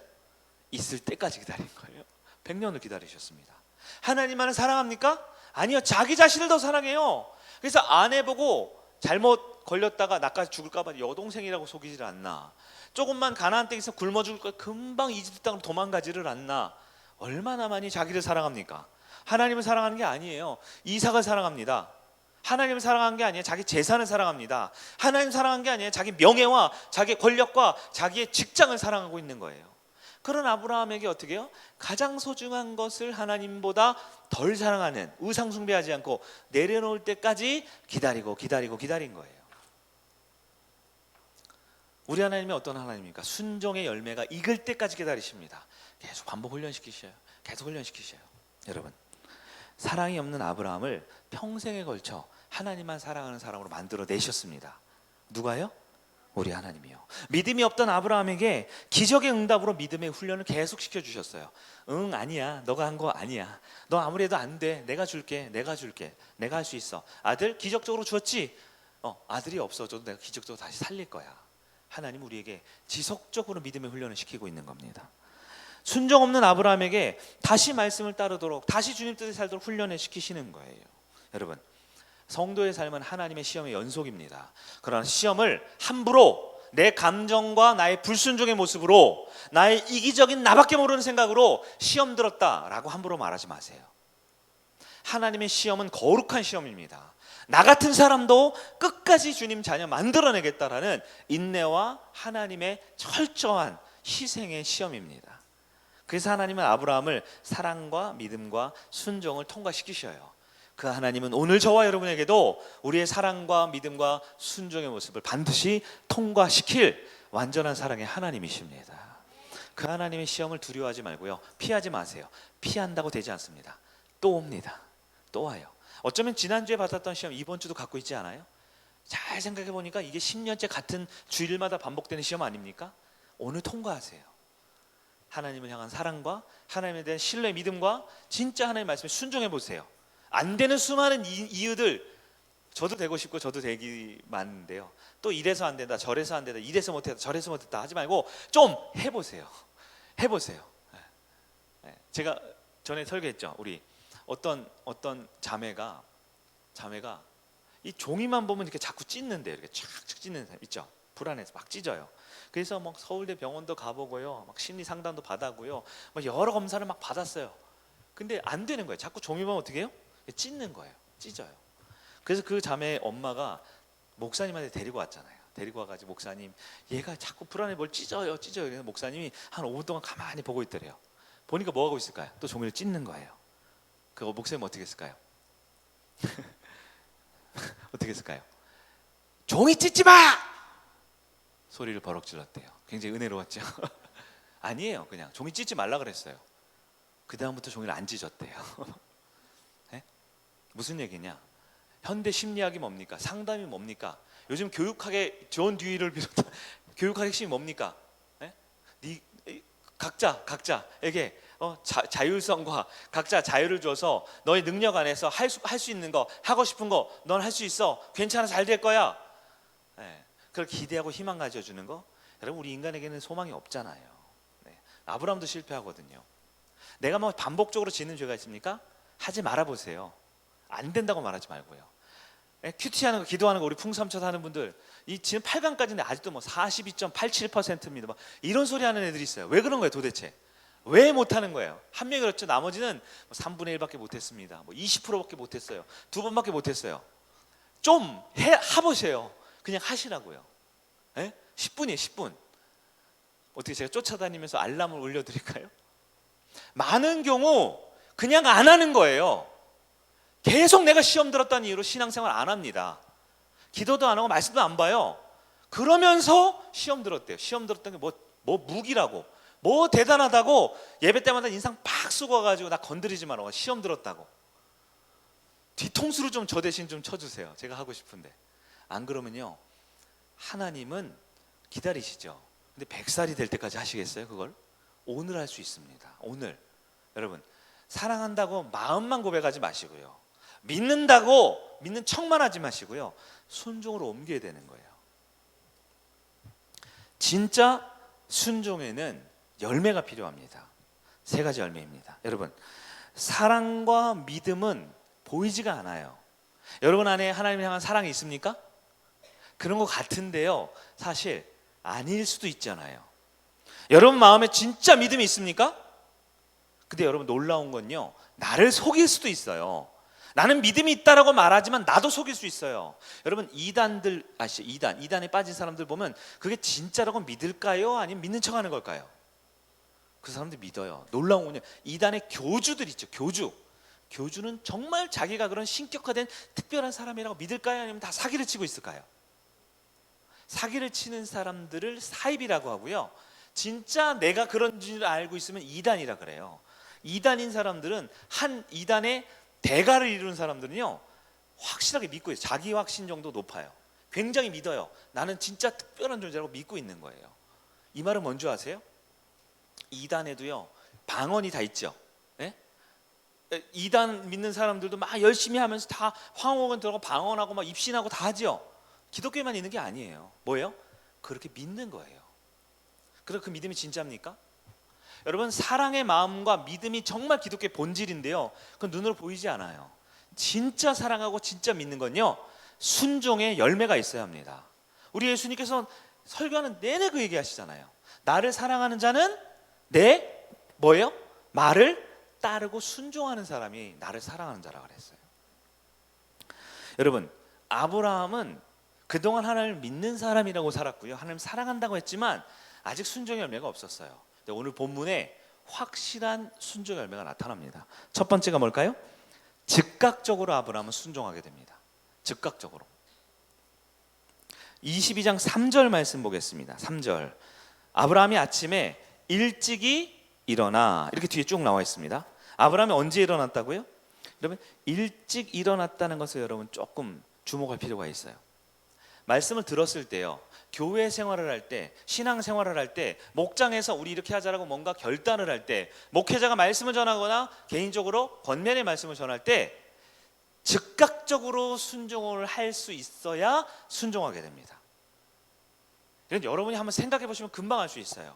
있을 때까지 기다린 거예요. 100년을 기다리셨습니다. 하나님만을 사랑합니까? 아니요, 자기 자신을 더 사랑해요. 그래서 아내 보고 잘못 걸렸다가 나까지 죽을까 봐 여동생이라고 속이질 않나, 조금만 가나안 땅에서 굶어 죽을 거 금방 이집트 땅으로 도망가지를 않나, 얼마나 많이 자기를 사랑합니까? 하나님을 사랑하는 게 아니에요. 이삭을 사랑합니다. 하나님을 사랑한 게 아니에요. 자기 재산을 사랑합니다. 하나님 사랑한 게 아니에요. 자기 명예와 자기 권력과 자기의 직장을 사랑하고 있는 거예요. 그런 아브라함에게 어떻게 해요? 가장 소중한 것을 하나님보다 덜 사랑하는, 우상 숭배하지 않고 내려놓을 때까지 기다린 거예요. 우리 하나님이 어떤 하나님입니까? 순종의 열매가 익을 때까지 기다리십니다. 계속 반복 훈련시키셔요. 계속 훈련시키셔요. 여러분, 사랑이 없는 아브라함을 평생에 걸쳐 하나님만 사랑하는 사람으로 만들어 내셨습니다. 누가요? 우리 하나님이요. 믿음이 없던 아브라함에게 기적의 응답으로 믿음의 훈련을 계속 시켜주셨어요. 응, 아니야, 너가 한 거 아니야, 너 아무리 해도 안 돼, 내가 줄게, 내가 할 수 있어. 아들 기적적으로 주었지? 아들이 없어져도 내가 기적적으로 다시 살릴 거야. 하나님 우리에게 지속적으로 믿음의 훈련을 시키고 있는 겁니다. 순종 없는 아브라함에게 다시 말씀을 따르도록, 다시 주님 뜻에 살도록 훈련을 시키시는 거예요. 여러분, 성도의 삶은 하나님의 시험의 연속입니다. 그러나 시험을 함부로 내 감정과 나의 불순종의 모습으로, 나의 이기적인 나밖에 모르는 생각으로 시험 들었다라고 함부로 말하지 마세요. 하나님의 시험은 거룩한 시험입니다. 나 같은 사람도 끝까지 주님 자녀 만들어내겠다라는 인내와 하나님의 철저한 희생의 시험입니다. 그래서 하나님은 아브라함을 사랑과 믿음과 순종을 통과시키셔요. 그 하나님은 오늘 저와 여러분에게도 우리의 사랑과 믿음과 순종의 모습을 반드시 통과시킬 완전한 사랑의 하나님이십니다. 그 하나님의 시험을 두려워하지 말고요, 피하지 마세요. 피한다고 되지 않습니다. 또 옵니다. 또 와요. 어쩌면 지난주에 받았던 시험 이번 주도 갖고 있지 않아요? 잘 생각해 보니까 이게 10년째 같은 주일마다 반복되는 시험 아닙니까? 오늘 통과하세요. 하나님을 향한 사랑과 하나님에 대한 신뢰, 믿음과 진짜 하나님의 말씀에 순종해 보세요. 안 되는 수많은 이유들, 저도 되고 싶고 저도 되기 많은데요, 또 이래서 안 된다, 저래서 안 된다, 이래서 못했다, 저래서 못했다 하지 말고 좀 해보세요. 제가 전에 설교했죠. 우리 어떤 자매가 이 종이만 보면 이렇게 자꾸 찢는데, 이렇게 착착 찢는 사람 있죠. 불안해서 막 찢어요. 그래서 막 서울대 병원도 가보고요, 막 심리 상담도 받아고요, 막 여러 검사를 막 받았어요. 근데 안 되는 거예요. 자꾸 종이 보면 어떻게 해요? 찢는 거예요. 찢어요. 그래서 그 자매의 엄마가 목사님한테 데리고 왔잖아요. 데리고 와가지고, 목사님, 얘가 자꾸 불안해, 뭘 찢어요. 그래서 목사님이 한 5분 동안 가만히 보고 있더래요. 보니까 뭐 하고 있을까요? 또 종이를 찢는 거예요. 그 목사님 어떻게 했을까요? 어떻게 했을까요? 종이 찢지 마! 소리를 버럭 질렀대요. 굉장히 은혜로웠죠. 아니에요. 그냥 종이 찢지 말라 그랬어요. 그 다음부터 종이를 안 찢었대요. 네? 무슨 얘기냐? 현대 심리학이 뭡니까? 상담이 뭡니까? 요즘 교육학의 존 듀이를 비롯한 교육학의 핵심이 뭡니까? 네? 각자에게 자율성과 각자 자유를 줘서 너의 능력 안에서 할 수 있는 거, 하고 싶은 거 넌 할 수 있어, 괜찮아, 잘 될 거야. 네. 그걸 기대하고 희망 가져주는 거, 여러분, 우리 인간에게는 소망이 없잖아요. 네. 아브라함도 실패하거든요. 내가 뭐 반복적으로 짓는 죄가 있습니까? 하지 말아보세요. 안 된다고 말하지 말고요. 큐티하는 거, 기도하는 거, 우리 풍삼쳐서 하는 분들, 이 지금 8강까지인데 아직도 뭐 42.87%입니다. 막 이런 소리 하는 애들이 있어요. 왜 그런 거예요 도대체? 왜 못하는 거예요? 한 명이 그렇죠. 나머지는 뭐 3분의 1밖에 못했습니다. 뭐 20%밖에 못했어요. 2번밖에 못했어요. 좀 해보세요. 그냥 하시라고요. 10분이에요 10분. 어떻게 제가 쫓아다니면서 알람을 올려드릴까요? 많은 경우 그냥 안 하는 거예요. 계속 내가 시험 들었다는 이유로 신앙생활 안 합니다. 기도도 안 하고 말씀도 안 봐요. 그러면서 시험 들었대요. 시험 들었던 게 뭐 무기라고, 뭐 대단하다고 예배 때마다 인상 팍 쓰고 와가지고 나 건드리지 마라, 시험 들었다고. 뒤통수를 좀 저 대신 좀 쳐주세요. 제가 하고 싶은데. 안 그러면요, 하나님은 기다리시죠. 근데 100살이 될 때까지 하시겠어요? 그걸 오늘 할 수 있습니다. 오늘. 여러분, 사랑한다고 마음만 고백하지 마시고요, 믿는다고 믿는 척만 하지 마시고요, 순종으로 옮겨야 되는 거예요. 진짜 순종에는 열매가 필요합니다. 3가지 열매입니다. 여러분, 사랑과 믿음은 보이지가 않아요. 여러분 안에 하나님을 향한 사랑이 있습니까? 그런 것 같은데요, 사실 아닐 수도 있잖아요. 여러분 마음에 진짜 믿음이 있습니까? 근데 여러분, 놀라운 건요, 나를 속일 수도 있어요. 나는 믿음이 있다라고 말하지만 나도 속일 수 있어요. 여러분, 이단들 아시죠? 이단에 빠진 사람들 보면 그게 진짜라고 믿을까요? 아니면 믿는 척하는 걸까요? 그 사람들 믿어요. 놀라운 건요, 이단의 교주들 있죠. 교주는 정말 자기가 그런 신격화된 특별한 사람이라고 믿을까요? 아니면 다 사기를 치고 있을까요? 사기를 치는 사람들을 사입이라고 하고요, 진짜 내가 그런 줄 알고 있으면 이단이라 그래요. 이단인 사람들은, 한 이단의 대가를 이루는 사람들은요 확실하게 믿고 있어요. 자기 확신 정도 높아요. 굉장히 믿어요. 나는 진짜 특별한 존재라고 믿고 있는 거예요. 이 말은 뭔지 아세요? 이단에도요 방언이 다 있죠. 네? 이단 믿는 사람들도 막 열심히 하면서 다 황홀은 들어가고 방언하고 막 입신하고 다 하죠. 기독교에만 있는 게 아니에요. 뭐예요? 그렇게 믿는 거예요. 그래서 그 믿음이 진짜입니까? 여러분, 사랑의 마음과 믿음이 정말 기독교의 본질인데요, 그건 눈으로 보이지 않아요. 진짜 사랑하고 진짜 믿는 건요, 순종의 열매가 있어야 합니다. 우리 예수님께서 설교하는 내내 그 얘기하시잖아요. 나를 사랑하는 자는 내 뭐예요? 말을 따르고 순종하는 사람이 나를 사랑하는 자라 그랬어요. 여러분, 아브라함은 그동안 하나님을 믿는 사람이라고 살았고요, 하나님 사랑한다고 했지만 아직 순종의 열매가 없었어요. 근데 오늘 본문에 확실한 순종의 열매가 나타납니다. 첫 번째가 뭘까요? 즉각적으로 아브라함은 순종하게 됩니다. 즉각적으로. 22장 3절 말씀 보겠습니다. 3절. 아브라함이 아침에 일찍이 일어나, 이렇게 뒤에 쭉 나와 있습니다. 아브라함이 언제 일어났다고요? 여러분, 일찍 일어났다는 것을 여러분 조금 주목할 필요가 있어요. 말씀을 들었을 때요, 교회 생활을 할 때, 신앙 생활을 할 때, 목장에서 우리 이렇게 하자라고 뭔가 결단을 할 때, 목회자가 말씀을 전하거나 개인적으로 권면의 말씀을 전할 때 즉각적으로 순종을 할 수 있어야 순종하게 됩니다. 이건 여러분이 한번 생각해 보시면 금방 알 수 있어요.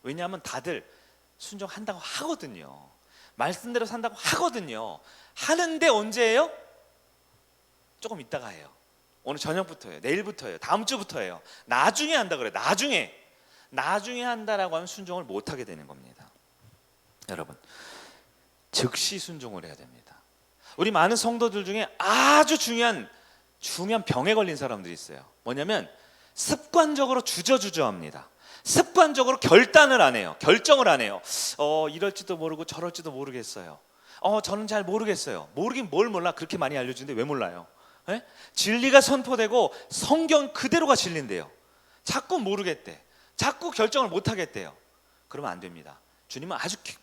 왜냐하면 다들 순종한다고 하거든요. 말씀대로 산다고 하거든요. 하는데 언제예요? 조금 있다가 해요. 오늘 저녁부터예요. 내일부터예요. 다음 주부터예요. 나중에 한다 그래요. 나중에 한다라고 하면 순종을 못하게 되는 겁니다. 여러분, 즉시 순종을 해야 됩니다. 우리 많은 성도들 중에 아주 중요한 병에 걸린 사람들이 있어요. 뭐냐면 습관적으로 주저주저합니다. 습관적으로 결단을 안 해요. 결정을 안 해요. 이럴지도 모르고 저럴지도 모르겠어요. 저는 잘 모르겠어요. 모르긴 뭘 몰라. 그렇게 많이 알려주는데 왜 몰라요? 네? 진리가 선포되고 성경 그대로가 진리인데요, 자꾸 모르겠대, 자꾸 결정을 못하겠대요. 그러면 안 됩니다. 주님은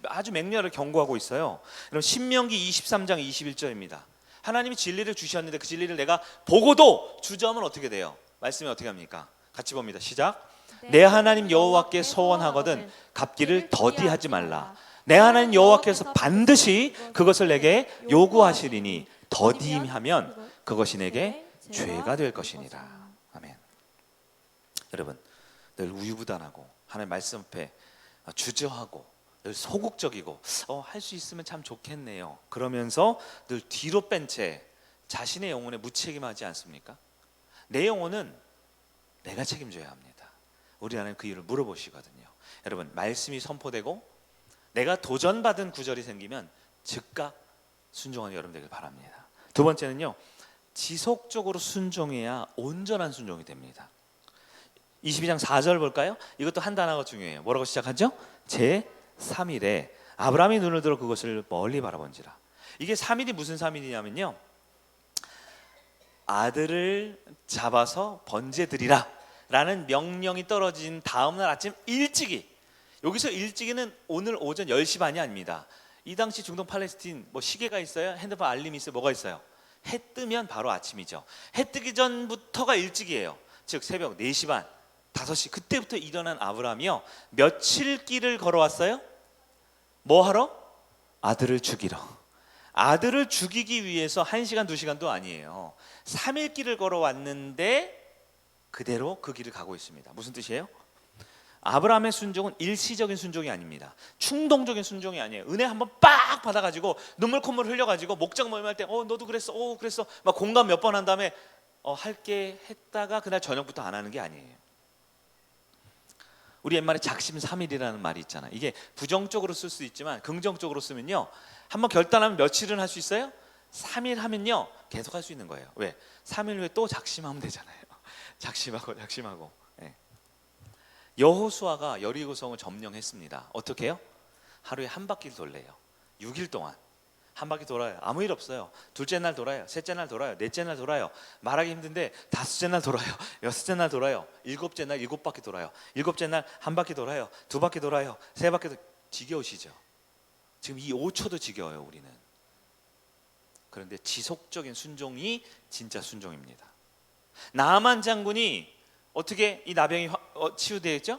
아주 맹렬하게 경고하고 있어요. 여러분, 신명기 23장 21절입니다. 하나님이 진리를 주셨는데 그 진리를 내가 보고도 주저하면 어떻게 돼요? 말씀이 어떻게 합니까? 같이 봅니다. 시작. 내 하나님 여호와께 소원하거든 갚기를 더디하지 말라. 내 하나님 여호와께서 반드시 그것을 내게 요구하시리니 더디하면 그것이 내게 죄가 될 것이니라. 아멘. 여러분, 늘 우유부단하고 하나님 말씀 앞에 주저하고 늘 소극적이고 할 수 있으면 참 좋겠네요, 그러면서 늘 뒤로 뺀 채 자신의 영혼에 무책임하지 않습니까? 내 영혼은 내가 책임져야 합니다. 우리 하나님 그 이유를 물어보시거든요. 여러분, 말씀이 선포되고 내가 도전받은 구절이 생기면 즉각 순종하는 여러분 되길 바랍니다. 두 번째는요, 지속적으로 순종해야 온전한 순종이 됩니다. 22장 4절 볼까요? 이것도 한 단어가 중요해요. 뭐라고 시작하죠? 제3일에 아브라함이 눈을 들어 그것을 멀리 바라본지라. 이게 3일이 무슨 3일이냐면요, 아들을 잡아서 번제드리라 라는 명령이 떨어진 다음날 아침 일찍이, 여기서 일찍이는 오늘 오전 10시 반이 아닙니다. 이 당시 중동 팔레스틴 시계가 있어요? 핸드폰 알림이 있어요? 뭐가 있어요? 해 뜨면 바로 아침이죠. 해 뜨기 전부터가 일찍이에요. 즉 새벽 4시 반, 5시, 그때부터 일어난 아브라함이요, 며칠 길을 걸어왔어요? 뭐 하러? 아들을 죽이러. 아들을 죽이기 위해서 1시간 2시간도 아니에요. 3일 길을 걸어왔는데 그대로 그 길을 가고 있습니다. 무슨 뜻이에요? 아브라함의 순종은 일시적인 순종이 아닙니다. 충동적인 순종이 아니에요. 은혜 한번 빡 받아가지고 눈물 콧물 흘려가지고 목장 모임할 때 너도 그랬어, 그랬어 막 공감 몇 번 한 다음에 할게 했다가 그날 저녁부터 안 하는 게 아니에요. 우리 옛말에 작심삼일이라는 말이 있잖아요. 이게 부정적으로 쓸 수 있지만 긍정적으로 쓰면요, 한번 결단하면 며칠은 할 수 있어요? 3일 하면요 계속 할 수 있는 거예요. 왜? 3일 후에 또 작심하면 되잖아요. 작심하고. 네. 여호수아가 여리고성을 점령했습니다. 어떻게 해요? 하루에 한 바퀴를 돌래요. 6일 동안 한 바퀴 돌아요. 아무 일 없어요. 둘째 날 돌아요. 셋째 날 돌아요. 넷째 날 돌아요. 말하기 힘든데 다섯째 날 돌아요. 여섯째 날 돌아요. 일곱째 날 7바퀴 돌아요. 일곱째 날 한 바퀴 돌아요. 2바퀴 돌아요. 3바퀴 지겨우시죠? 지금 이 5초도 지겨워요, 우리는. 그런데 지속적인 순종이 진짜 순종입니다. 나만 장군이 어떻게 이 나병이 치유되었죠?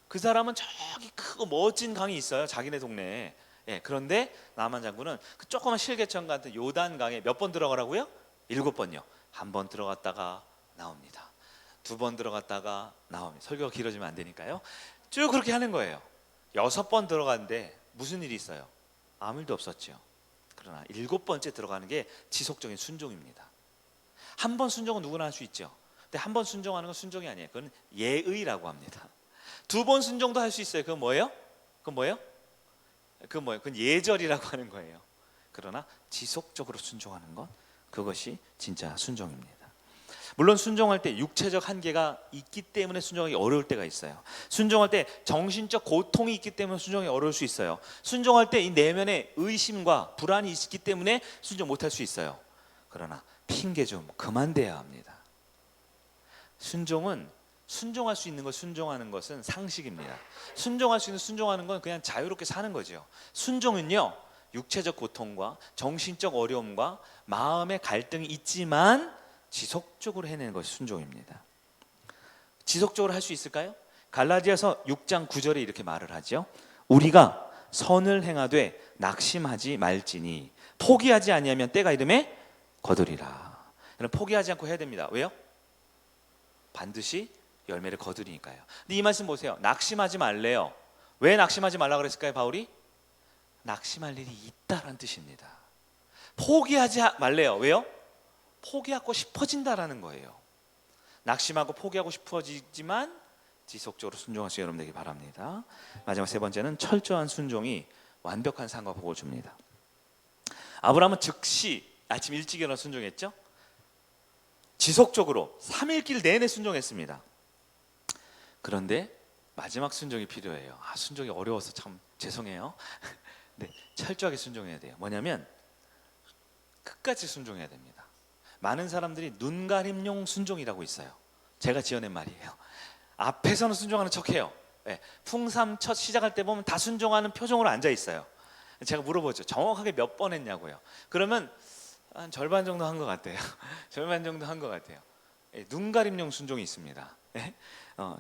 그 사람은 저기 크고 멋진 강이 있어요, 자기네 동네에. 예, 그런데 나만 장군은 그 조그만 실개천 같은 요단강에 몇 번 들어가라고요? 7번요. 한 번 들어갔다가 나옵니다. 2번 들어갔다가 나옵니다. 설교가 길어지면 안 되니까요. 쭉 그렇게 하는 거예요. 6번 들어갔는데 무슨 일이 있어요? 아무 일도 없었죠. 그러나 7번째 들어가는 게 지속적인 순종입니다. 한 번 순종은 누구나 할 수 있죠. 근데 한 번 순종하는 건 순종이 아니에요. 그건 예의라고 합니다. 2번 순종도 할 수 있어요. 그건 뭐예요? 그건 예절이라고 하는 거예요. 그러나 지속적으로 순종하는 것, 그것이 진짜 순종입니다. 물론 순종할 때 육체적 한계가 있기 때문에 순종하기 어려울 때가 있어요. 순종할 때 정신적 고통이 있기 때문에 순종이 어려울 수 있어요. 순종할 때 이 내면에 의심과 불안이 있기 때문에 순종 못할 수 있어요. 그러나 핑계 좀 그만 대야 합니다. 순종은 순종할 수 있는 걸 순종하는 것은 상식입니다. 순종할 수 있는 순종하는 건 그냥 자유롭게 사는 거죠. 순종은요, 육체적 고통과 정신적 어려움과 마음의 갈등이 있지만 지속적으로 해내는 것이 순종입니다. 지속적으로 할 수 있을까요? 갈라디아서 6장 9절에 이렇게 말을 하죠. 우리가 선을 행하되 낙심하지 말지니 포기하지 아니하면 때가 이름에 거두리라. 포기하지 않고 해야 됩니다. 왜요? 반드시 열매를 거두리니까요. 근데 이 말씀 보세요. 낙심하지 말래요. 왜 낙심하지 말라 그랬을까요, 바울이? 낙심할 일이 있다라는 뜻입니다. 포기하지 말래요. 왜요? 포기하고 싶어진다라는 거예요. 낙심하고 포기하고 싶어지지만 지속적으로 순종할 수 있는 여러분 되기 바랍니다. 마지막 3번째는 철저한 순종이 완벽한 상과 복을 줍니다. 아브라함은 즉시 아침 일찍 일어나 순종했죠. 지속적으로 3일길 내내 순종했습니다. 그런데 마지막 순종이 필요해요. 순종이 어려워서 참 죄송해요. 네, 철저하게 순종해야 돼요. 뭐냐면 끝까지 순종해야 됩니다. 많은 사람들이 눈가림용 순종이라고 있어요. 제가 지어낸 말이에요. 앞에서는 순종하는 척해요. 네, 풍삼 첫 시작할 때 보면 다 순종하는 표정으로 앉아 있어요. 제가 물어보죠. 정확하게 몇 번 했냐고요. 그러면 한 절반 정도 한 것 같아요. 절반 정도 한 것 같아요. 네, 눈가림용 순종이 있습니다. 네?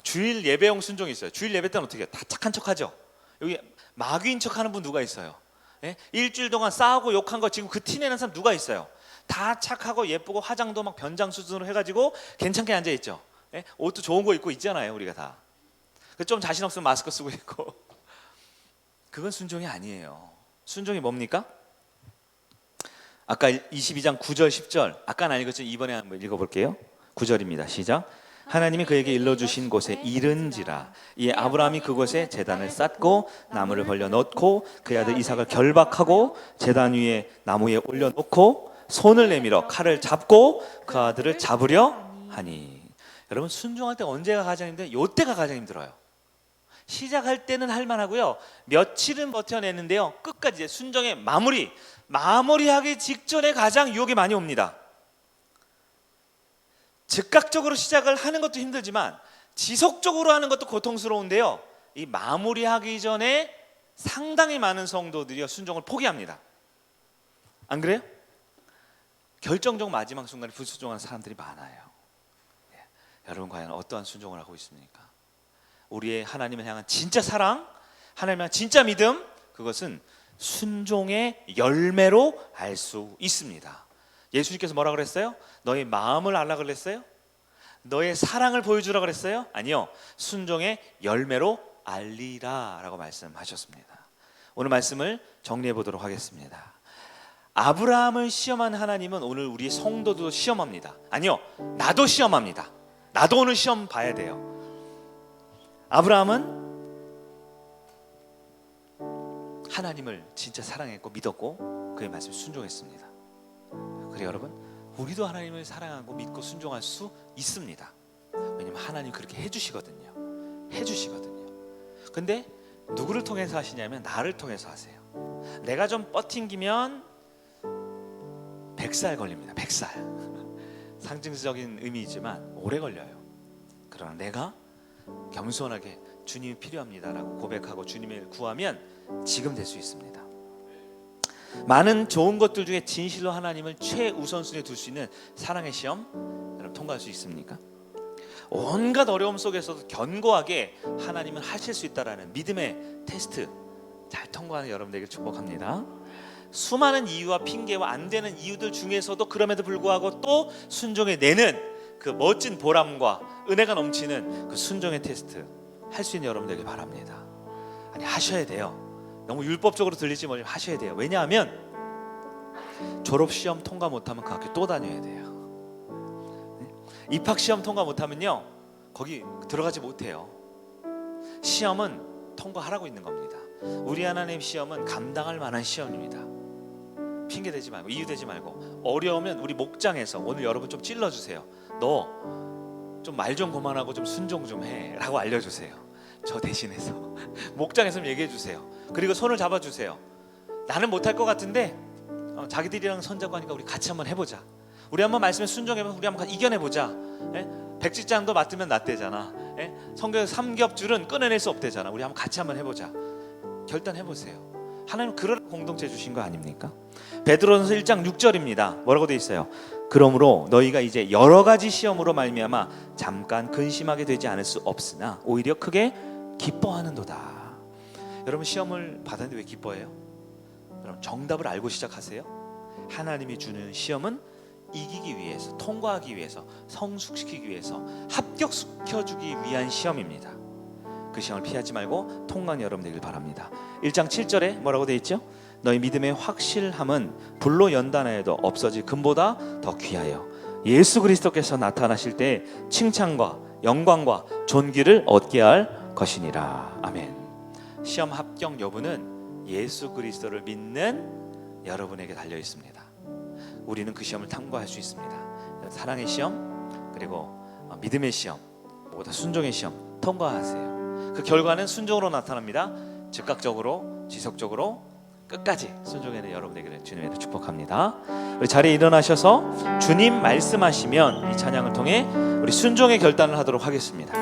주일 예배용 순종이 있어요. 주일 예배 때는 어떻게 해요? 다 착한 척하죠. 여기 마귀인 척하는 분 누가 있어요? 네? 일주일 동안 싸우고 욕한 거 지금 그 티내는 사람 누가 있어요? 다 착하고 예쁘고 화장도 막 변장 수준으로 해가지고 괜찮게 앉아 있죠. 네? 옷도 좋은 거 입고 있잖아요, 우리가 다. 좀 자신 없으면 마스크 쓰고 있고. 그건 순종이 아니에요. 순종이 뭡니까? 아까 22장 9절 10절 아까는 아니겠지만 이번에 한번 읽어볼게요. 9절입니다. 시작. 하나님이 그에게 일러주신 곳에 이른지라 이에 아브라함이 그곳에 제단을 쌓고 나무를 벌려 넣고 그의 아들 이삭을 결박하고 제단 위에 나무 위에 올려놓고 손을 내밀어 칼을 잡고 그 아들을 잡으려 하니. 여러분, 순종할 때 언제가 가장 힘들어요? 요때가 가장 힘들어요. 시작할 때는 할만하고요, 며칠은 버텨내는데요, 끝까지 순종의 마무리하기 직전에 가장 유혹이 많이 옵니다. 즉각적으로 시작을 하는 것도 힘들지만 지속적으로 하는 것도 고통스러운데요, 이 마무리하기 전에 상당히 많은 성도들이 순종을 포기합니다. 안 그래요? 결정적 마지막 순간에 불순종하는 사람들이 많아요. 여러분, 과연 어떠한 순종을 하고 있습니까? 우리의 하나님을 향한 진짜 사랑, 하나님을 향한 진짜 믿음, 그것은 순종의 열매로 알 수 있습니다. 예수님께서 뭐라 그랬어요? 너의 마음을 알라 그랬어요? 너의 사랑을 보여주라 그랬어요? 아니요, 순종의 열매로 알리라 라고 말씀하셨습니다. 오늘 말씀을 정리해 보도록 하겠습니다. 아브라함을 시험한 하나님은 오늘 우리 성도도 시험합니다. 아니요, 나도 시험합니다. 나도 오늘 시험 봐야 돼요. 아브라함은 하나님을 진짜 사랑했고 믿었고 그의 말씀에 순종했습니다. 그래요, 여러분, 우리도 하나님을 사랑하고 믿고 순종할 수 있습니다. 왜냐하면 하나님 그렇게 해주시거든요. 근데 누구를 통해서 하시냐면 나를 통해서 하세요. 내가 좀 버팅기면 100살 걸립니다. 100살. 상징적인 의미이지만 오래 걸려요. 그러나 내가 겸손하게 주님이 필요합니다라고 고백하고 주님을 구하면 지금 될 수 있습니다. 많은 좋은 것들 중에 진실로 하나님을 최우선순위에 둘 수 있는 사랑의 시험 여러분 통과할 수 있습니까? 온갖 어려움 속에서도 견고하게 하나님은 하실 수 있다라는 믿음의 테스트 잘 통과하는 여러분들에게 축복합니다. 수많은 이유와 핑계와 안 되는 이유들 중에서도 그럼에도 불구하고 또 순종해 내는 그 멋진 보람과 은혜가 넘치는 그 순종의 테스트 할 수 있는 여러분들에게 바랍니다. 아니 하셔야 돼요. 너무 율법적으로 들리지 말고 하셔야 돼요. 왜냐하면 졸업시험 통과 못하면 그 학교 또 다녀야 돼요. 입학시험 통과 못하면요 거기 들어가지 못해요. 시험은 통과하라고 있는 겁니다. 우리 하나님 시험은 감당할 만한 시험입니다. 핑계 대지 말고 이유 대지 말고 어려우면 우리 목장에서 오늘 여러분 좀 찔러주세요. 너 좀 말 좀 그만하고 좀 순종 좀 해 라고 알려주세요. 저 대신해서 목장에서 좀 얘기해 주세요. 그리고 손을 잡아주세요. 나는 못할 것 같은데 자기들이랑 손잡고 하니까 우리 같이 한번 해보자. 우리 한번 말씀에 순종해보면 우리 한번 이겨내보자. 백지장도 맞으면 낫대잖아. 성경 삼겹줄은 끊어낼 수 없대잖아. 우리 한번 같이 한번 해보자. 결단해보세요. 하나님 그런 공동체 주신 거 아닙니까? 베드로전서 1장 6절입니다. 뭐라고 되어 있어요? 그러므로 너희가 이제 여러 가지 시험으로 말미암아 잠깐 근심하게 되지 않을 수 없으나 오히려 크게 기뻐하는도다. 여러분 시험을 받았는데 왜 기뻐해요? 여러분 정답을 알고 시작하세요. 하나님이 주는 시험은 이기기 위해서, 통과하기 위해서, 성숙시키기 위해서, 합격시켜주기 위한 시험입니다. 그 시험을 피하지 말고 통과하는 여러분 되길 바랍니다. 1장 7절에 뭐라고 되어 있죠? 너희 믿음의 확실함은 불로 연단하여도 없어질 금보다 더 귀하여 예수 그리스도께서 나타나실 때 칭찬과 영광과 존귀를 얻게 할 것이니라. 아멘. 시험 합격 여부는 예수 그리스도를 믿는 여러분에게 달려 있습니다. 우리는 그 시험을 통과할 수 있습니다. 사랑의 시험 그리고 믿음의 시험 무엇보다 순종의 시험 통과하세요. 그 결과는 순종으로 나타납니다. 즉각적으로 지속적으로 끝까지 순종하는 여러분에게 주님의 축복합니다. 우리 자리에 일어나셔서 주님 말씀하시면 이 찬양을 통해 우리 순종의 결단을 하도록 하겠습니다.